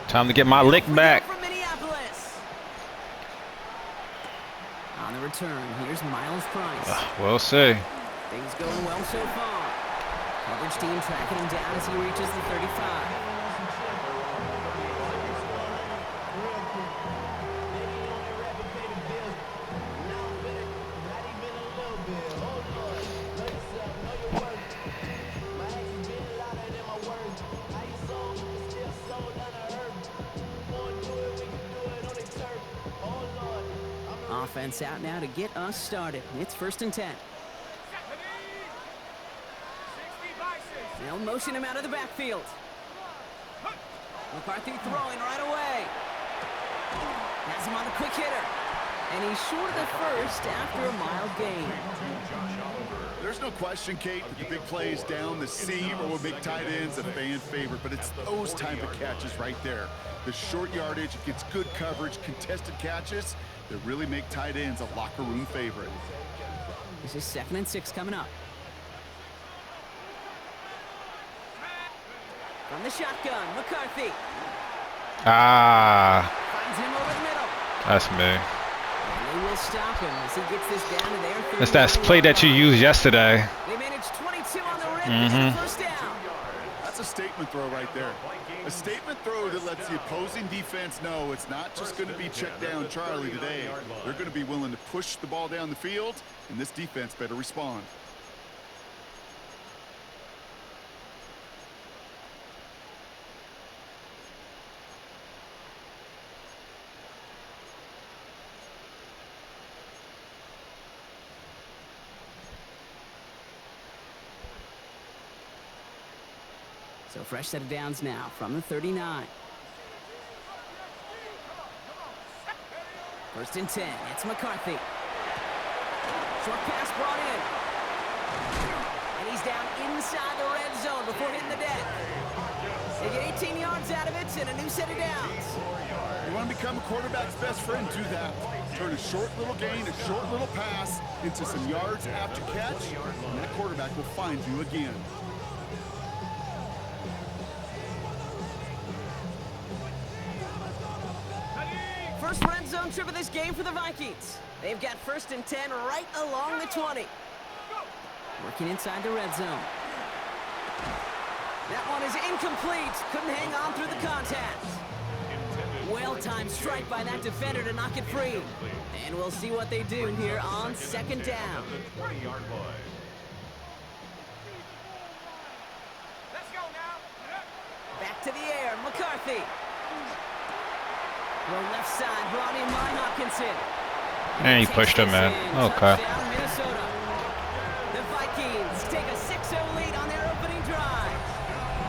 Time to get my lick back. On the return, here's Miles Price. We'll see. Things going well so far. Coverage team tracking him down as he reaches the 35. Offense out now to get us started. It's 1st and 10. They'll motion him out of the backfield. McCarthy throwing right away. Has him on the quick hitter. And he's short of the first after a mild gain. There's no question, Kate, that the big plays down the seam or with big tight ends a fan favorite, but it's those type of catches right there. The short yardage, it gets good coverage, contested catches that really make tight ends a locker room favorite. This is 2nd and 6 coming up. From the shotgun, McCarthy. Finds him over the middle. That's me. And they will stop him as he gets this down to their That's that play that you used yesterday. They managed 22 on the rim. First down. That's a statement throw right there. A statement throw that lets the opposing defense know it's not just going to be check down Charlie today. They're going to be willing to push the ball down the field, and this defense better respond. So fresh set of downs now from the 39. 1st and 10. It's McCarthy. Short pass brought in. And he's down inside the red zone before hitting the deck. They get 18 yards out of it and a new set of downs. You want to become a quarterback's best friend, do that. Turn a short little gain, a short little pass into some yards after catch, and that quarterback will find you again. First red zone trip of this game for the Vikings. They've got 1st and 10 right along the 20. Working inside the red zone. That one is incomplete. Couldn't hang on through the contact. Well-timed strike by that defender to knock it free. And we'll see what they do here on 2nd down. Back to the air, McCarthy. Well, left side brought in by Hopkinson. And he pushed him, man. Okay. Minnesota. The Vikings take a 6-0 lead on their opening drive.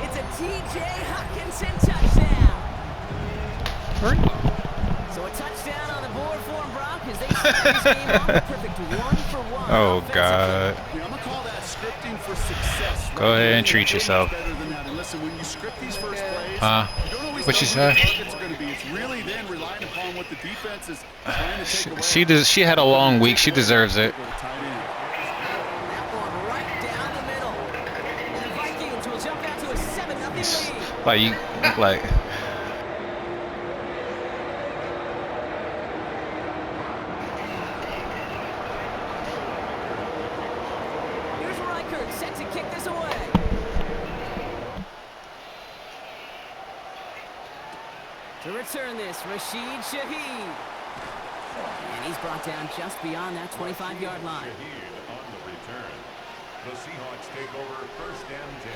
It's a T.J. Hopkinson touchdown. So a touchdown on the board for them, Brock, as they start this game on the perfect 1-for-1. Oh, God. I'm going to call that scripting for success. Go ahead and treat yourself. Listen, when you script these first plays, What you say? It's really then relying upon what the defense is trying to take away. She had a long week. She deserves it. That one right down the middle. And the Vikings will jump out to a 7-0 lead. Like. Here's Reichert set to kick this away. To return this, Rashid Shaheed. And he's brought down just beyond that 25-yard line. On the return, the Seahawks take over 1st and 10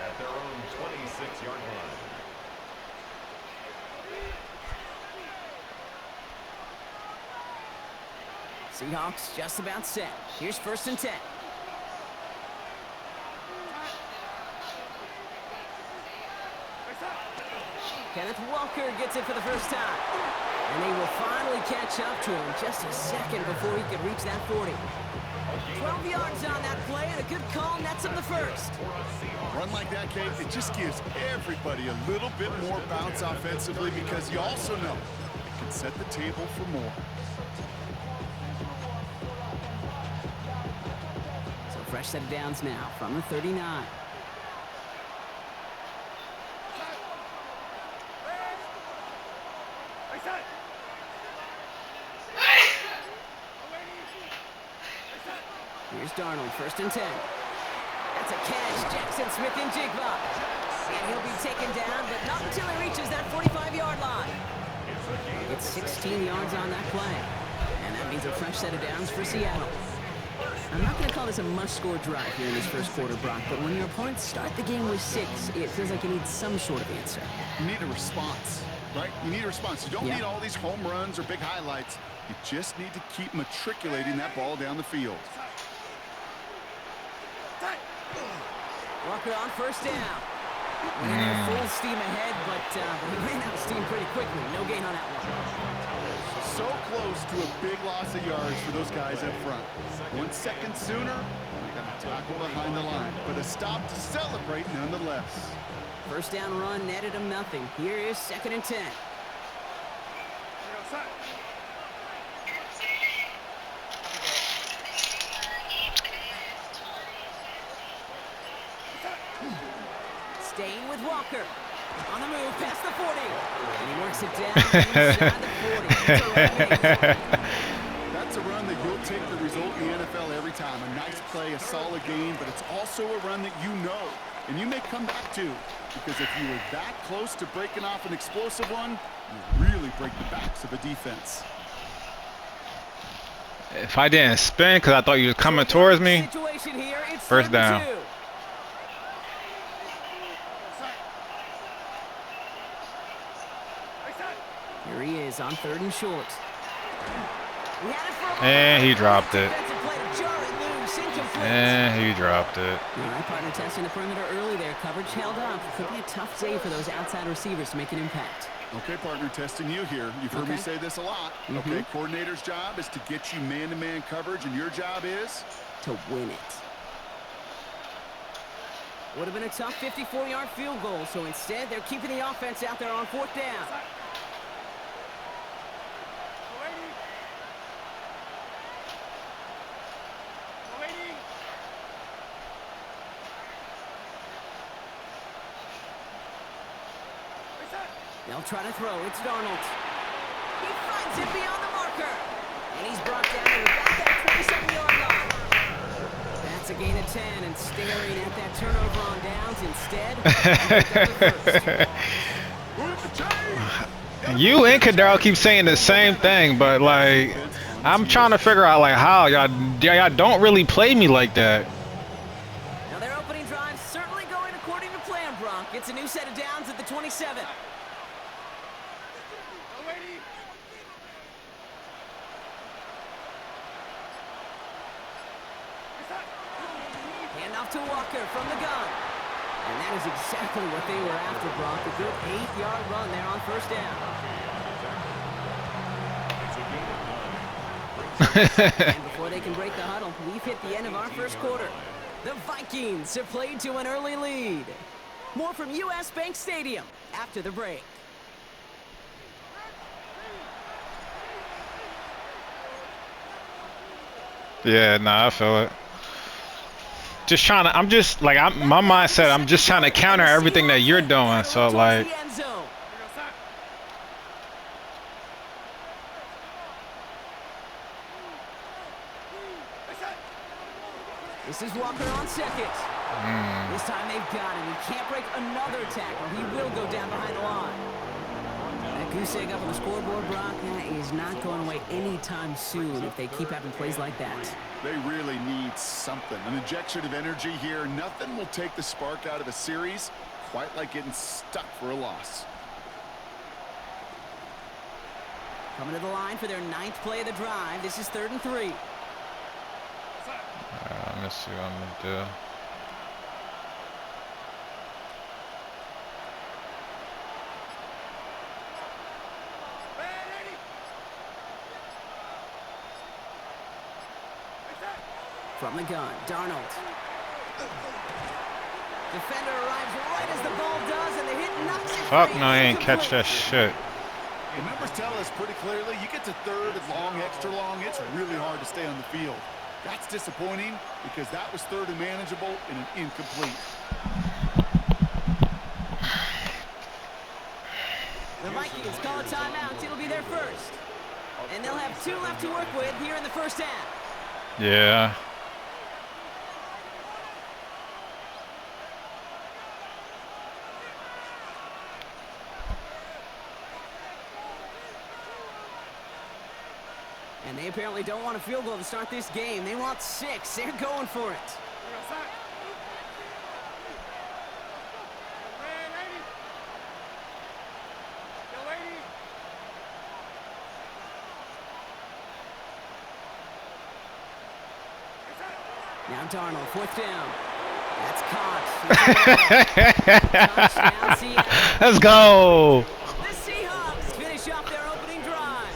at their own 26-yard line. Seahawks just about set. Here's 1st and 10. Kenneth Walker gets it for the first time. And they will finally catch up to him just a second before he could reach that 40. 12 yards on that play and a good call nets him the first. Run like that, Kate, it just gives everybody a little bit more bounce offensively because you also know it can set the table for more. So fresh set of downs now from the 39. Here's Darnold, 1st and 10. That's a catch. Jackson Smith and Jigba. And he'll be taken down, but not until he reaches that 45-yard line. It's 16 yards on that play. And that means a fresh set of downs for Seattle. I'm not going to call this a must-score drive here in this first quarter, Brock, but when your opponents start the game with 6, it feels like you need some sort of answer. You need a response, right? You need a response. You don't need all these home runs or big highlights. You just need to keep matriculating that ball down the field. Walker on 1st down. Went in there full steam ahead, but he ran out of steam pretty quickly. No gain on that one. So close to a big loss of yards for those guys up front. 1 second sooner, they got a tackle behind the line, but a stop to celebrate nonetheless. 1st down run netted him nothing. Here is 2nd and 10. Staying with Walker. On the move, past the 40. And he works it down inside the 40. That's a run that you'll take the result in the NFL every time. A nice play, a solid game, but it's also a run that you know, and you may come back to, because if you were that close to breaking off an explosive one, you really break the backs of a defense. If I didn't spin because I thought you were coming towards me, Here, 1st down. Here he is on 3rd and short. And he dropped it. And he dropped it. All right, partner testing the perimeter early there. Coverage held up. Could be a tough day for those outside receivers to make an impact. Okay, partner, testing you here. You've heard me say this a lot. Okay, coordinator's job is to get you man-to-man coverage, and your job is? To win it. Would have been a tough 54-yard field goal, so instead they're keeping the offense out there on 4th down. They'll try to throw. It's Darnold. He finds it beyond the marker. And he's brought down to about that 27-yard line. That's a gain of 10, and staring at that turnover on downs instead. You and Kadaro keep saying the same thing, but like I'm trying to figure out like how y'all don't really play me like that. Now their opening drive certainly going according to plan, Brock. It's a new set of downs at the 27. Handoff to Walker from the gun. And that is exactly what they were after, Brock. A good 8-yard run there on 1st down. And before they can break the huddle, we've hit the end of our first quarter. The Vikings have played to an early lead. More from U.S. Bank Stadium after the break. Yeah, nah, I feel it. Just trying to, I'm just like, my mindset, I'm just trying to counter everything that you're doing. So like, this is Walker on 2nd. This time they've got him. He can't break another tackle. He will go down behind the line. That goose egg up on the scoreboard, Brock, is not going away anytime soon if they keep having plays like that. They really need something. An injection of energy here. Nothing will take the spark out of a series quite like getting stuck for a loss. Coming to the line for their 9th play of the drive. This is 3rd and 3. let me see what I'm gonna do. From the gun, Darnold. Defender arrives right as the ball does, and the hit knocks it. Fuck no, I ain't catch that shit. The numbers tell us pretty clearly, you get to 3rd and long, extra long, it's really hard to stay on the field. That's disappointing because that was 3rd and manageable and an incomplete. The Vikings call a timeout. It'll be their first. And they'll have 2 left to work with here in the first half. Yeah. they apparently don't want a field goal to start this game. They want 6. They're going for it. Now Darnold, 4th down. That's caught. Touchdown, Seattle. Let's go. The Seahawks finish off their opening drive.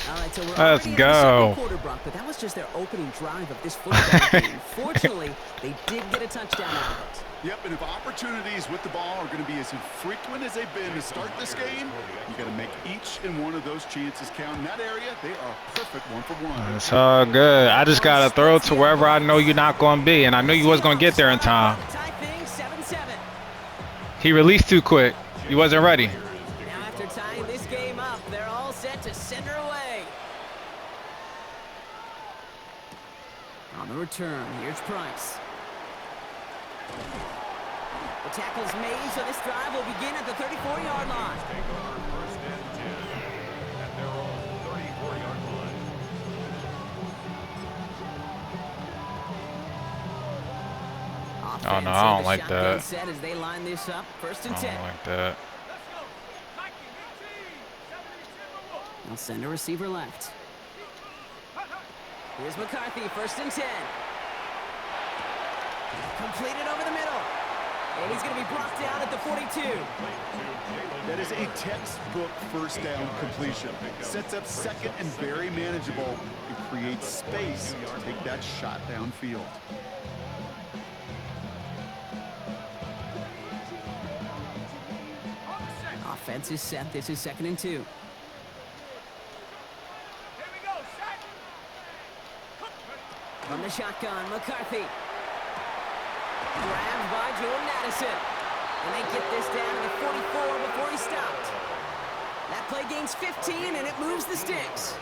All right, so we're Let's already go. in the second quarter, Brock, but that was just their opening drive of this football game. Fortunately, they did get a touchdown out of it. Yep, and if opportunities with the ball are going to be as infrequent as they've been to start this game, you got to make each and one of those chances count. In that area, they are perfect 1-for-1. It's all good. I just got to throw to wherever I know you're not going to be, and I knew you was going to get there in time. He released too quick. He wasn't ready. Now after tying this game up, they're all set to center away. On the return, here's Price. The tackle's made, so this drive will begin at the 34-yard line. Take over 1st and 10 at their own 34-yard line. Oh, no, I don't like that. Set as they line this up, 1st and I 10. don't like that. They'll send a receiver left. Here's McCarthy, 1st and 10. Completed over the middle. And he's going to be brought down at the 42. That is a textbook 1st down completion. Sets up 2nd and very manageable and creates space to take that shot downfield. Offense is set. This is 2nd and 2. From the shotgun, McCarthy. Grabbed by Jordan Addison. And they get this down to 44 before he stopped. That play gains 15, and it moves the sticks.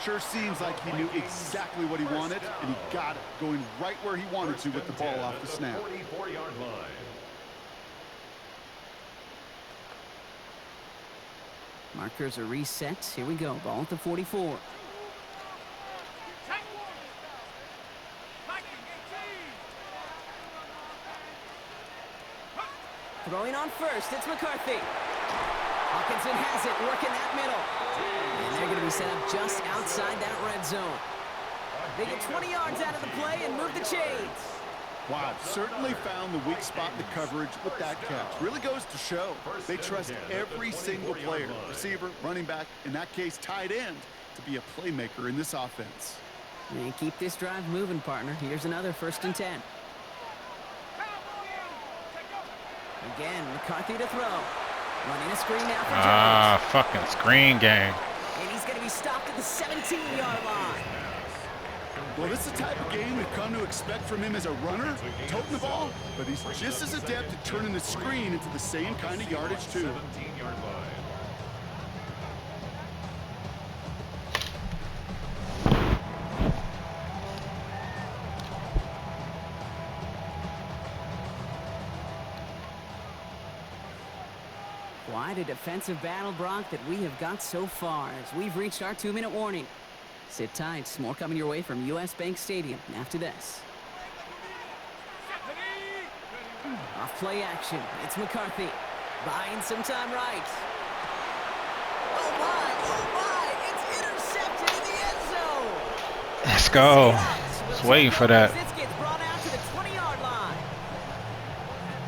Sure seems like he knew exactly what he wanted, and he got it, going right where he wanted to with the ball off the snap. 44-yard line. Markers are reset. Here we go. Ball at the 44. Throwing on 1st, it's McCarthy. Hawkinson has it, working that middle. And they're going to be set up just outside that red zone. They get 20 yards out of the play and move the chains. Wow, certainly found the weak spot in the coverage with that catch. Really goes to show they trust every single player, receiver, running back, in that case, tight end, to be a playmaker in this offense. And keep this drive moving, partner. Here's another 1st and 10. Again, McCarthy to throw. Running a screen now for Jones. Fucking screen game. And he's going to be stopped at the 17-yard line. Well, this is the type of game we've come to expect from him as a runner, toting the ball, but he's just as adept at turning the screen into the same kind of yardage, too. 17-yard line. Quite a defensive battle, Brock, that we have got so far as we've reached our 2-minute warning. Sit tight. More coming your way from US Bank Stadium after this. Off play action. It's McCarthy. Buying some time right. Oh, my. It's intercepted in the end zone. Let's go. Just waiting for that. This gets brought out to the 20-yard line.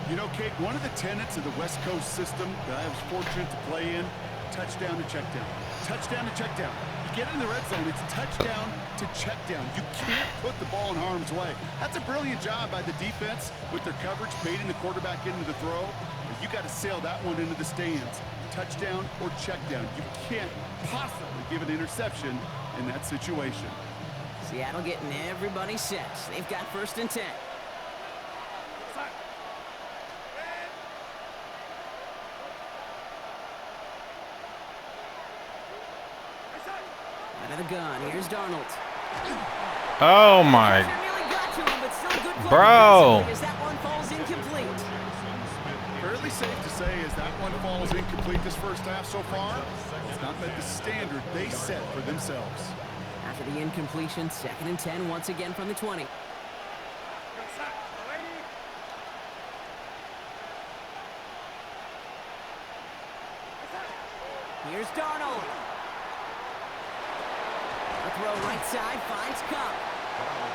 You know, Kate, one of the tenets of the West Coast system that I was fortunate to play in, touchdown to check down. Touchdown to check down. You get in the red zone, it's touchdown to check down. You can't put the ball in harm's way. That's a brilliant job by the defense with their coverage, baiting the quarterback into the throw. But you got to sail that one into the stands. Touchdown or check down. You can't possibly give an interception in that situation. Seattle getting everybody set. They've got 1st and 10. Out of the gun, here's Darnold. Oh my. Nearly got to him, but still good play Bro. as that one falls incomplete. Fairly fairly safe to say as that one falls incomplete this first half so far, it's not met the standard they set for themselves. After the incompletion, 2nd and 10 once again from the 20. Here's Darnold. A throw right side finds Cup.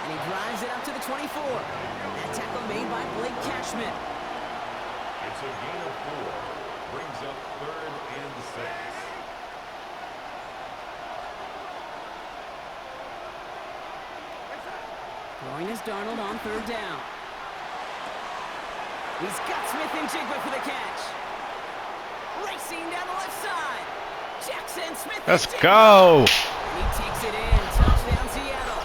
And he drives it up to the 24. That tackle made by Blake Cashman. It's a gain of 4. Brings up 3rd and 6. Throwing is Darnold on 3rd down. He's got Smith and Jigba for the catch. Racing down the left side. Jackson Smith. Let's go. He takes it in. Touchdown Seattle.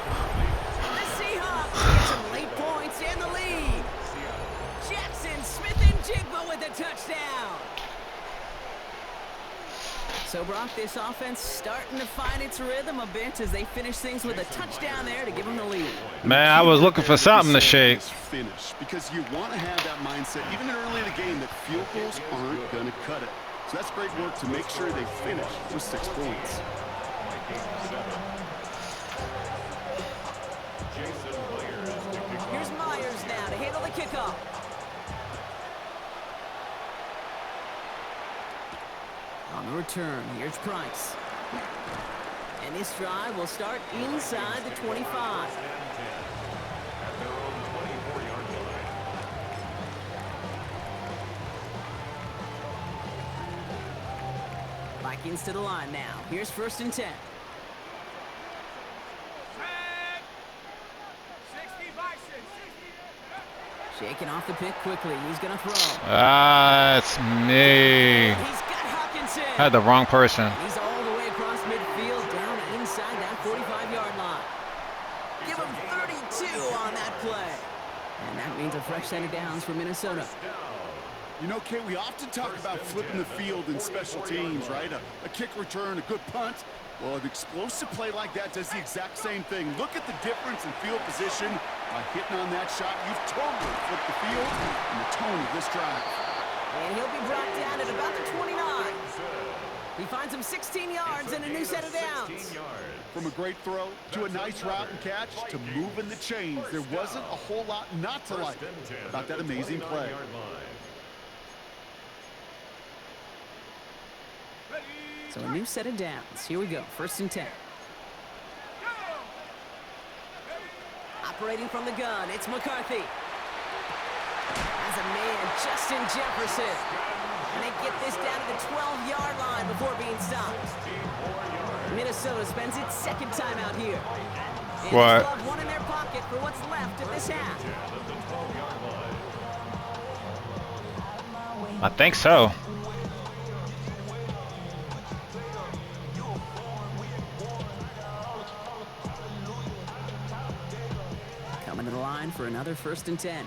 The Seahawks get some late points and the lead. Jackson Smith and Jigba with a touchdown. So, Brock, this offense starting to find its rhythm a bit as they finish things with a touchdown there to give them the lead. Man, I was looking for something to shake. Finish, because you want to have that mindset, even early in the game, that field goals aren't going to cut it. So that's great work to make sure they finish with 6 points. Here's Myers now to handle the kickoff. On the return, here's Price. And this drive will start inside the 25. Vikings to the line now. Here's 1st and 10. Shaking off the pick quickly. He's going to throw. That's me. He's got Hawkinson. Had the wrong person. He's all the way across midfield, down inside that 45-yard line. Give him 32 on that play. And that means a fresh set of downs for Minnesota. You know, Kate, we often talk about flipping the field in special teams, right? A kick return, a good punt. Well, an explosive play like that does the exact same thing. Look at the difference in field position. By hitting on that shot, you've totally flipped the field and the tone of this drive. And he'll be brought down at about the 29. He finds him 16 yards and a new set of downs. From a great throw to a nice route and catch to moving the chains, there wasn't a whole lot not to like about that amazing play. So a new set of downs. Here we go. 1st and 10. Operating from the gun, it's McCarthy. Has a man, Justin Jefferson. And they get this down to the 12-yard line before being stopped. Minnesota spends its 2nd time out here. And what? They still have one in their pocket for what's left of this half. I think so. Coming to the line for another 1st and 10.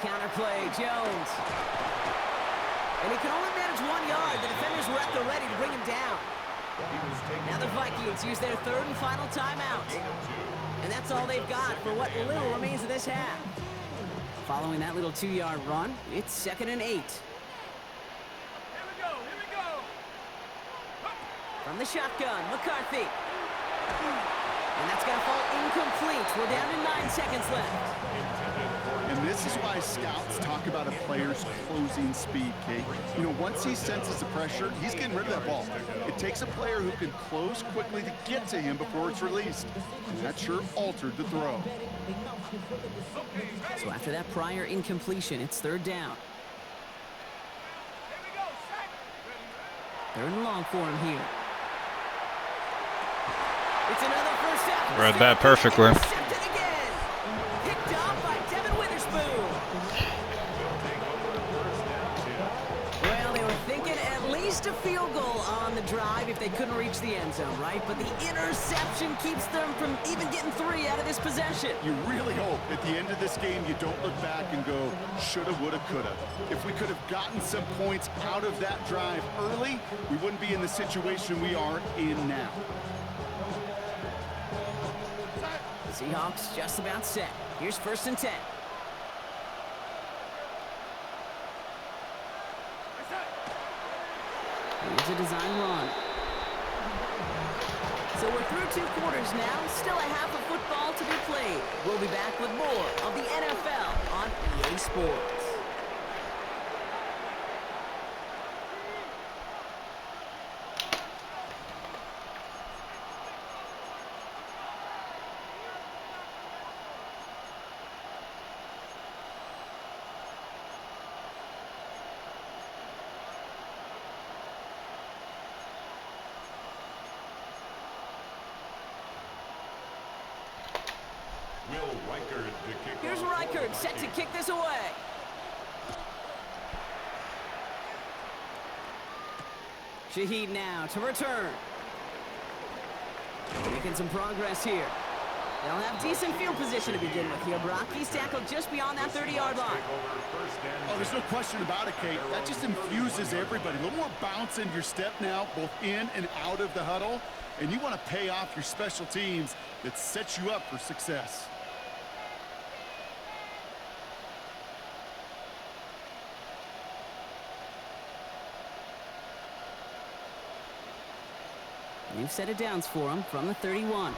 Counterplay, Jones. And he can only manage 1 yard. The defenders were at the ready to bring him down. Now the Vikings use their 3rd and final timeout. And that's all they've got for what little remains of this half. Following that little 2-yard run, it's 2nd and 8. Here we go. From the shotgun, McCarthy. And that's going to fall incomplete. We're down to 9 seconds left. And this is why scouts talk about a player's closing speed, Kate. You know, once he senses the pressure, he's getting rid of that ball. It takes a player who can close quickly to get to him before it's released. And that sure altered the throw. So after that prior incompletion, it's 3rd down. 3rd and long for him here. It's another first down. Read that perfectly. Intercepted again. Picked off by Devin Witherspoon. Well, they were thinking at least least a field goal on the drive if they couldn't reach the end zone, right? But the interception keeps them from even getting 3 out of this possession. You really hope at the end of this game you don't look back and go, shoulda, woulda, coulda. If we could have gotten some points out of that drive early, we wouldn't be in the situation we are in now. Seahawks just about set. Here's 1st and 10. Here's a design run. So we're through 2 quarters now. Still a half of football to be played. We'll be back with more of the NFL on EA Sports. Here's Reichard set to kick this away. Shaheed now to return. Making some progress here. They'll have decent field position to begin with here, Brock. He's tackled just beyond that 30-yard line. Oh, there's no question about it, Kate. That just infuses everybody. A little more bounce in your step now, both in and out of the huddle. And you want to pay off your special teams that sets you up for success. New set of downs for him from the 31.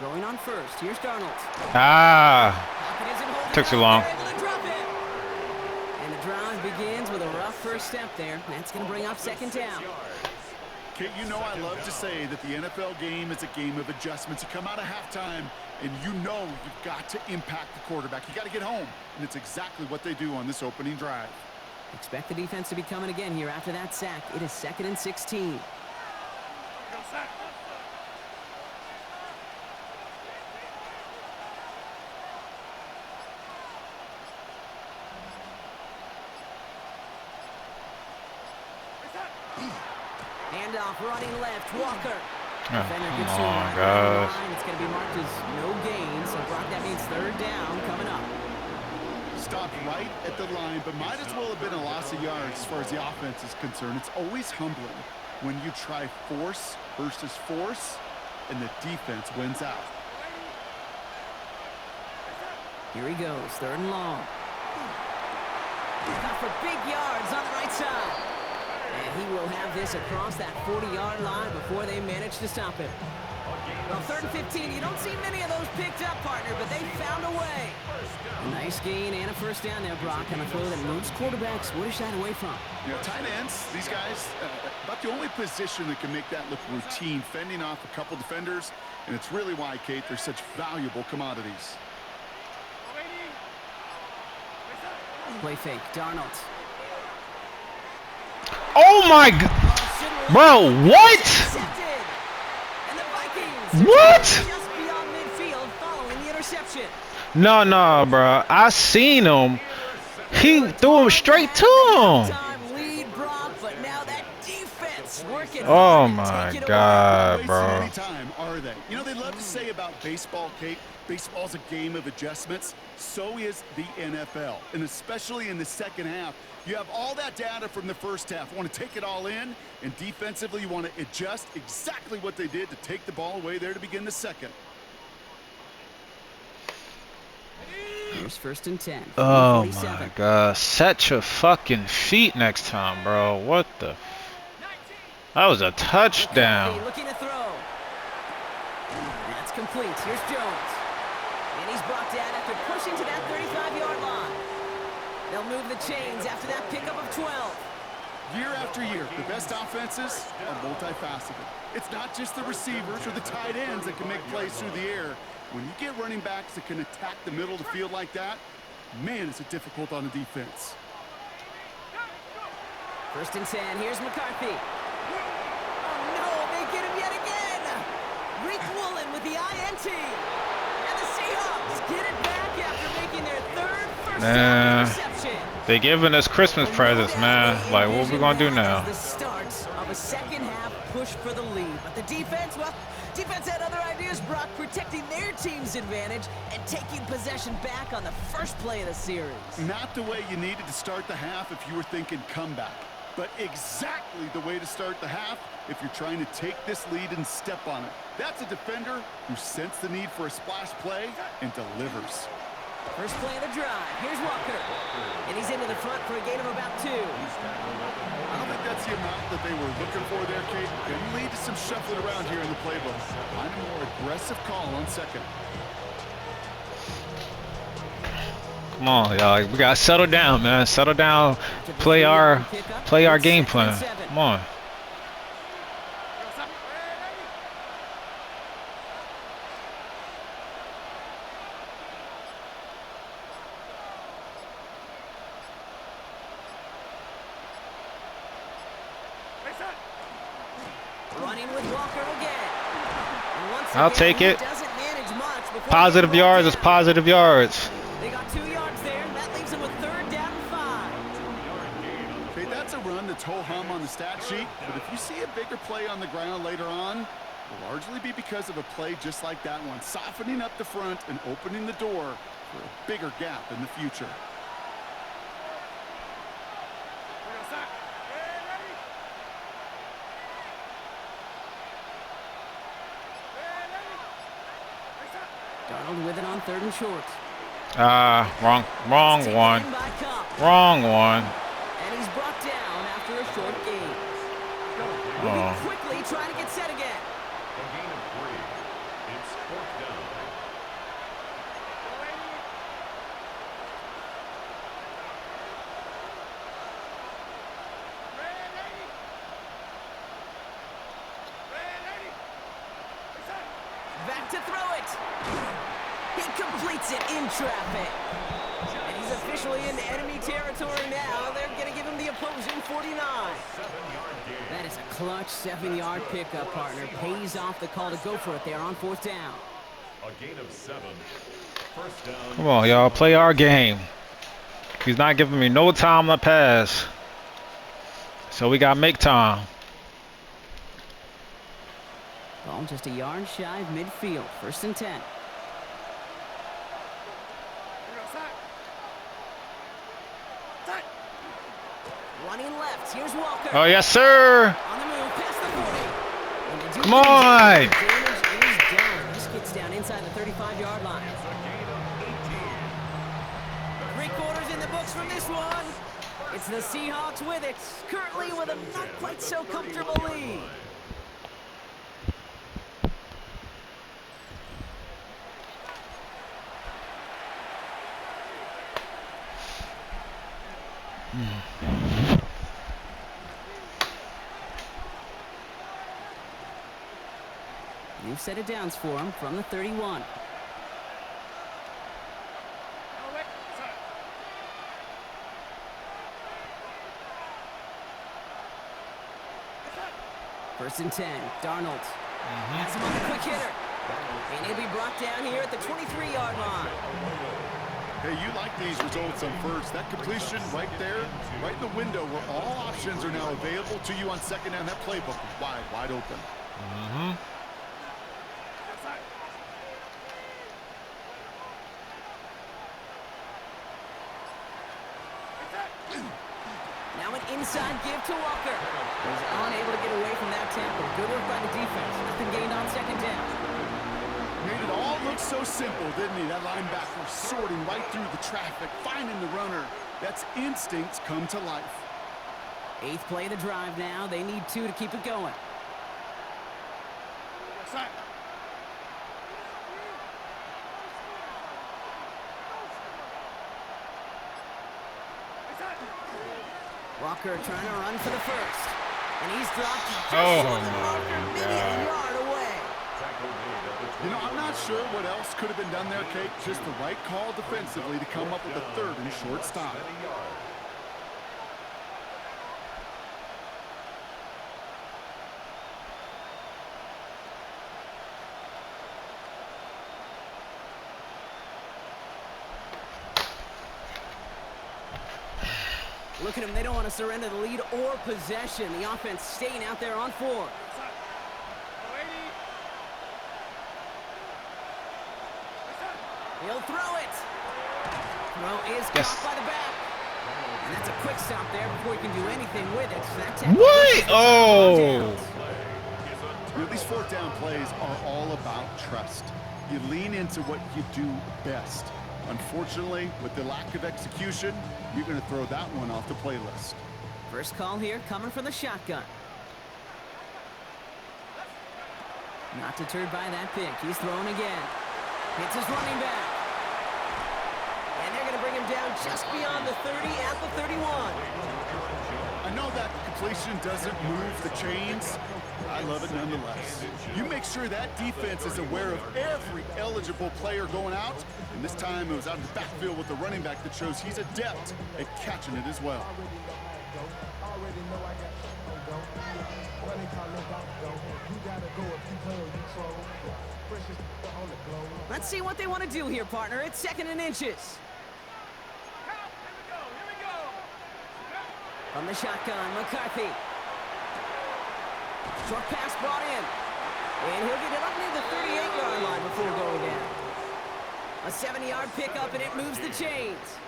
Going on first. Here's Darnold. Took too long. And the drive begins with a rough first step there. That's going to bring up 2nd down. Kate, you know I love to say that the NFL game is a game of adjustments. You come out of halftime, and you know you've got to impact the quarterback. You got to get home, and it's exactly what they do on this opening drive. Expect the defense to be coming again here after that sack. It is 2nd and 16. Handoff running left, Walker. Defender gets to him right line. It's going to be marked as no gain, so Brock, that means 3rd down coming up. Stopped right at the line, but might as well have been a loss of yards as far as the offense is concerned. It's always humbling when you try force versus force, and the defense wins out. Here he goes, 3rd and long. Got for big yards on the right side. And he will have this across that 40-yard line before they manage to stop him. Well, 3rd and 15, you don't see many of those picked up, partner, but they found a way. A nice gain and a 1st down there, Brock, on a throw that most quarterbacks would have shied away from. You know, tight ends, these guys, about the only position that can make that look routine, fending off a couple defenders, and it's really why, Kate, they're such valuable commodities. Play fake, Darnold. Oh my God, bro! What? What? Just beyond midfield, following the interception. No, bro. I seen him. He threw him straight to him. Lead, Brock, but now that defense working. Oh my God, bro. Anytime, are they? You know, they love to say about baseball, Kate, baseball's a game of adjustments. So is the NFL, and especially in the second half. You have all that data from the first half. You want to take it all in, and defensively you want to adjust exactly what they did to take the ball away there to begin the second. Here's 1st and 10. Oh my God. Set your fucking feet next time, bro. What the? That was a touchdown. Looking to throw. That's complete. Here's Jones. And he's brought down after pushing to that 35-yard line. They'll move the chains after that pickup of 12. Year after year, the best offenses are multifaceted. It's not just the receivers or the tight ends that can make plays through the air. When you get running backs that can attack the middle of the field like that, man, is it difficult on the defense. 1st and 10. Here's McCarthy. Oh, no, they get him Rick Woolen with the INT. And the Seahawks get it back after making their third first down interception. They giving us Christmas presents, man. Like, what we gonna do now? The start of a second half push for the lead. But the defense, well, defense had other ideas, Brock, protecting their team's advantage and taking possession back on the first play of the series. Not the way you needed to start the half if you were thinking comeback, but exactly the way to start the half if you're trying to take this lead and step on it. That's a defender who sensed the need for a splash play and delivers. First play of the drive. Here's Walker. And he's into the front for a gain of about 2. I don't think that's the amount that they were looking for there, Kate. It lead to some shuffling around here in the playbook. Find a more aggressive call on second. Come on, y'all. We gotta settle down, man. Settle down. Play our game plan. Come on. Running with Walker again. I'll take it. Positive yards is positive yards. They got 2 yards there, and that leaves them with 3rd down and 5. Okay, that's a run that's ho-hum on the stat sheet, but if you see a bigger play on the ground later on, it will largely be because of a play just like that one, softening up the front and opening the door for a bigger gap in the future. Darnold with it on 3rd and short. Wrong one. Wrong one. And he's brought down after a short gain. Moving quickly, trying to get set again. A gain of 3. It's 4th down. Back to throw it. He completes it in traffic. And he's officially into enemy territory now. They're going to give him the opposing 49. That is a clutch 7-yard pickup, partner. Pays off the call to go for it there on 4th down. A gain of 7. First down. Come on, y'all. Play our game. He's not giving me no time to pass. So we got to make time. Ball just a yard shy of midfield. 1st and 10. Running left. Here's Walker. Oh, yes, sir. On the move, past the 40. Come on. Damage is done. This gets down inside the 35-yard line. 3/4 in the books from this one. It's the Seahawks with it. Currently with a not quite so comfortable lead. New set of downs for him from the 31. First and 10. Darnold has him on the quick hitter. And he'll be brought down here at the 23-yard line. Hey, you like these results on first. That completion right there, right in the window where all options are now available to you on second down. That playbook is wide open. Now an inside give to Walker. He's unable to get away from that tackle. Good work by the defense. Nothing gained on 2nd down. Made it all look so simple, didn't he? That linebacker sorting right through the traffic, finding the runner. That's instincts come to life. 8th play of the drive now. They need 2 to keep it going. Walker trying to run for the first. And he's dropped just on the marker, maybe a yard away. You know, I'm not sure what else could have been done there, Kate. Just the right call defensively to come up with a 3rd and short stop. Look at them. They don't want to surrender the lead or possession. The offense staying out there on 4. He'll throw it. Throw is caught by the back. And that's a quick stop there before he can do anything with it. So that tackle What? Oh. You know, these 4th down plays are all about trust. You lean into what you do best. Unfortunately, with the lack of execution, you're going to throw that one off the playlist. First call here coming from the shotgun. Not deterred by that pick. He's throwing again. Hits his running back. And they're going to bring him down just beyond the 30 at the 31. I know that completion doesn't move the chains. I love it nonetheless. You make sure that defense is aware of every eligible player going out. And this time it was out of the backfield with the running back that shows he's adept at catching it as well. Let's see what they want to do here, partner. It's 2nd and inches. From the shotgun, McCarthy. Short pass brought in. And he'll get it up near the 38-yard line before going down. A 70-yard pickup, and it moves the chains.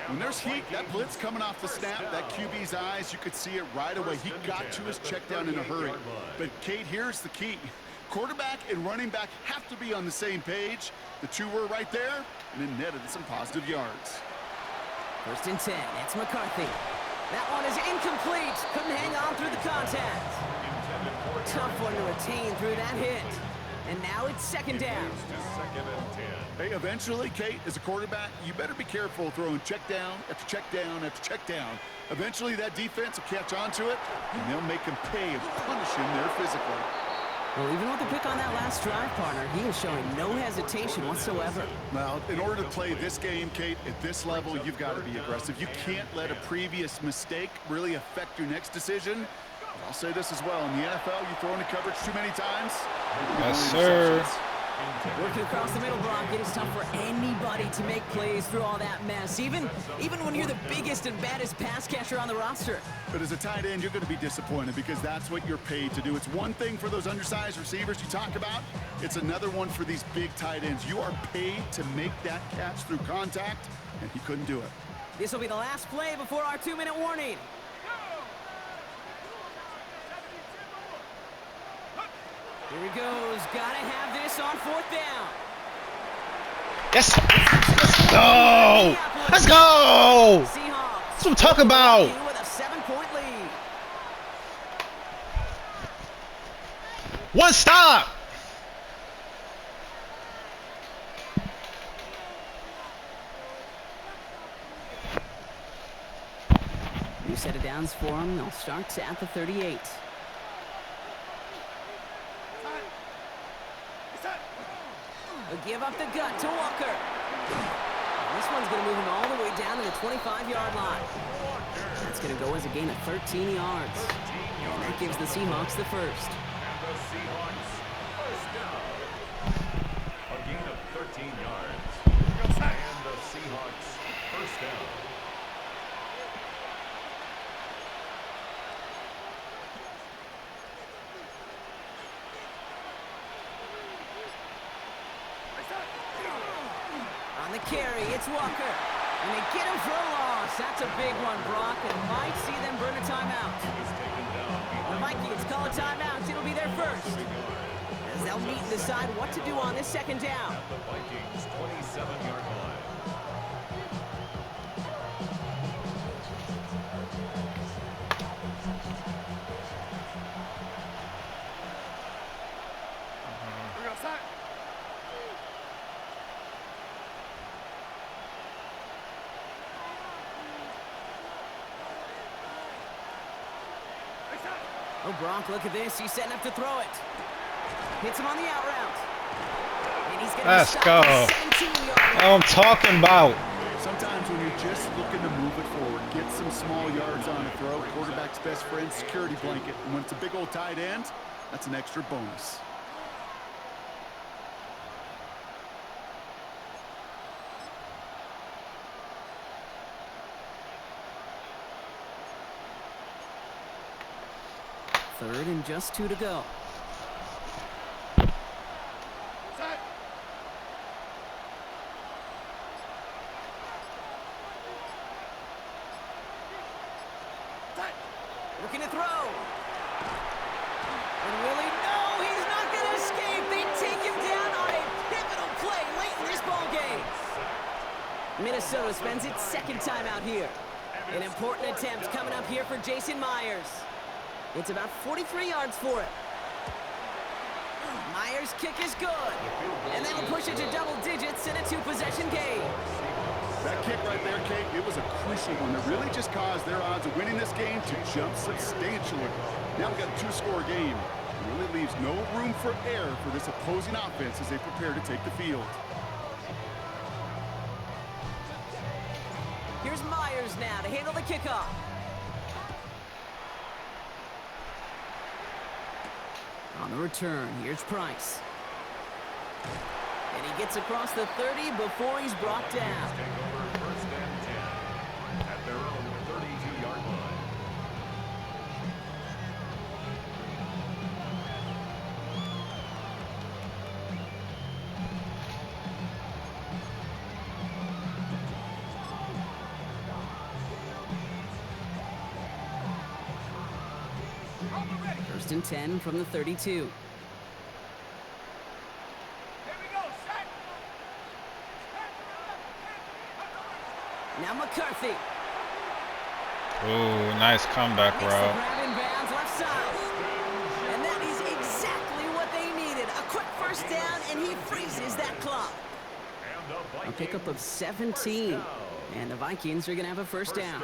When there's heat, that blitz coming off the snap, that QB's eyes, you could see it right away. He got to his check down in a hurry. But, Kate, here's the key. Quarterback and running back have to be on the same page. The two were right there, and it netted some positive yards. 1st and 10. It's McCarthy. That one is incomplete. Couldn't hang on through the contact. Tough one to retain through that hit. And now it's 2nd down. Hey, eventually, Kate, as a quarterback, you better be careful throwing check down after check down after check down. Eventually, that defense will catch on to it, and they'll make them pay and punish him there physically. Well, even with the pick on that last drive, partner, he is showing no hesitation whatsoever. Well, in order to play this game, Kate, at this level, you've got to be aggressive. You can't let a previous mistake really affect your next decision. I'll say this as well. In the NFL, you throw into coverage too many times. Yes, sir. Working across the middle, Brock, it is tough for anybody to make plays through all that mess, even when you're the biggest and baddest pass catcher on the roster. But as a tight end, you're going to be disappointed because that's what you're paid to do. It's one thing for those undersized receivers you talk about. It's another one for these big tight ends. You are paid to make that catch through contact, and he couldn't do it. This will be the last play before our 2-minute warning. Here he goes. Gotta have this on 4th down. Yes. Let's go. Let's go. That's what I'm talking about. With a 7-point lead. One stop. New set of downs for him. They'll start at the 38. He'll give up the gut to Walker. This one's going to move him all the way down to the 25-yard line. That's going to go as a gain of 13 yards. And that gives the Seahawks the first. And the Seahawks first down. A gain of 13 yards. And the Seahawks first down. On the carry, it's Walker. And they get him for a loss. That's a big one, Brock, and might see them burn a timeout. The Vikings call a timeout. It'll be their first. As they'll meet and decide what to do on this 2nd down. At the Vikings' 27-yard line. Oh, Brock, look at this. He's setting up to throw it. Hits him on the out route. And he's going to Let's go. That's what I'm talking about. Sometimes when you're just looking to move it forward, get some small yards on a throw, quarterback's best friend, security blanket. And when it's a big old tight end, that's an extra bonus. Third and just 2 to go. Looking to throw. And Willie, no, he's not going to escape. They take him down on a pivotal play late in this ball game. Minnesota spends its second time out here. An important attempt coming up here for Jason Myers. It's about 43 yards for it. Myers' kick is good. And that'll push it to double digits in a 2-possession game. That kick right there, Kate, it was a crucial one that really just caused their odds of winning this game to jump substantially. Now we've got a 2-score game. It really leaves no room for error for this opposing offense as they prepare to take the field. Here's Myers now to handle the kickoff. On the return, here's Price. And he gets across the 30 before he's brought down. Take over first and 10 at their own 32-yard line. First and 10 from the 32. Now McCarthy. Ooh, nice comeback Makes the route. grab in bounds left side. And that is exactly what they needed. A quick first down, and he freezes that clock. A pickup of 17. And the Vikings are going to have a first down.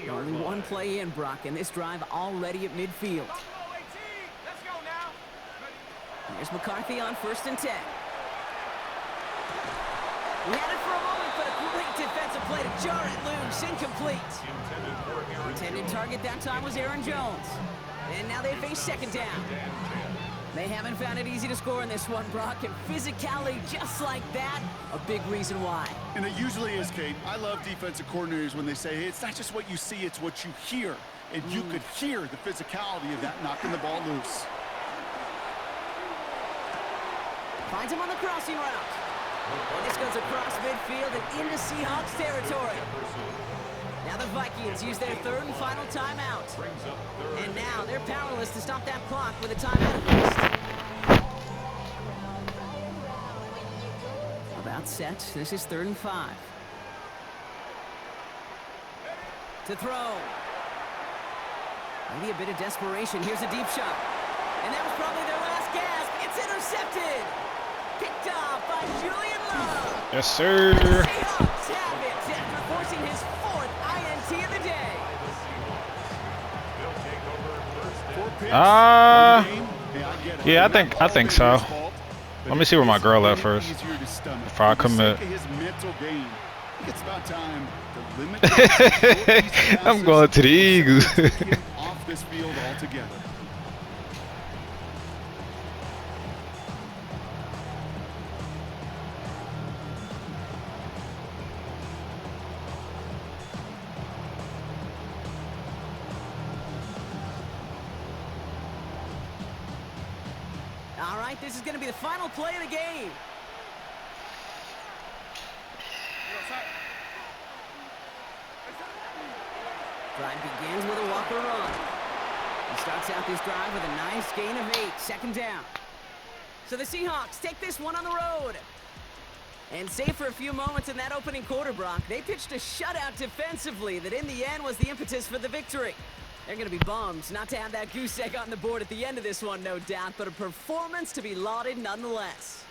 Only one play in, Brock, and this drive already at midfield. Here's McCarthy on first and 10. He had it for a moment, but a great defensive play to jar it loose. Incomplete. Intended target that time was Aaron Jones. And now they face second down. They haven't found it easy to score in this one, Brock, and physicality just like that, a big reason why. And it usually is, Kate. I love defensive coordinators when they say, hey, it's not just what you see, it's what you hear. And you could hear the physicality of that knocking the ball loose. Finds him on the crossing route. And this goes across midfield and into Seahawks territory. Now the Vikings use their third and final timeout. And now they're powerless to stop that clock with a timeout at least. About set. This is 3rd and 5. To throw. Maybe a bit of desperation. Here's a deep shot. And that was probably their last gasp. It's intercepted. Picked off by Julian Love. Yes, sir. The Seahawks have it after forcing his 4th INT of the day. Yeah, I think so. Let me see where my girl at first before I commit. I'm going to the Eagles. Off this field altogether. All right, this is going to be the final play of the game. Drive begins with a Walker run. He starts out this drive with a nice gain of 8, second down. So the Seahawks take this one on the road. And save for a few moments in that opening quarter, Brock, they pitched a shutout defensively that in the end was the impetus for the victory. They're going to be bummed not to have that goose egg on the board at the end of this one, no doubt, but a performance to be lauded nonetheless.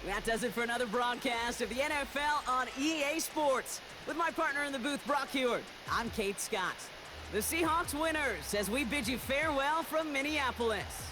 That does it for another broadcast of the NFL on EA Sports. With my partner in the booth, Brock Heward, I'm Kate Scott. The Seahawks winners as we bid you farewell from Minneapolis.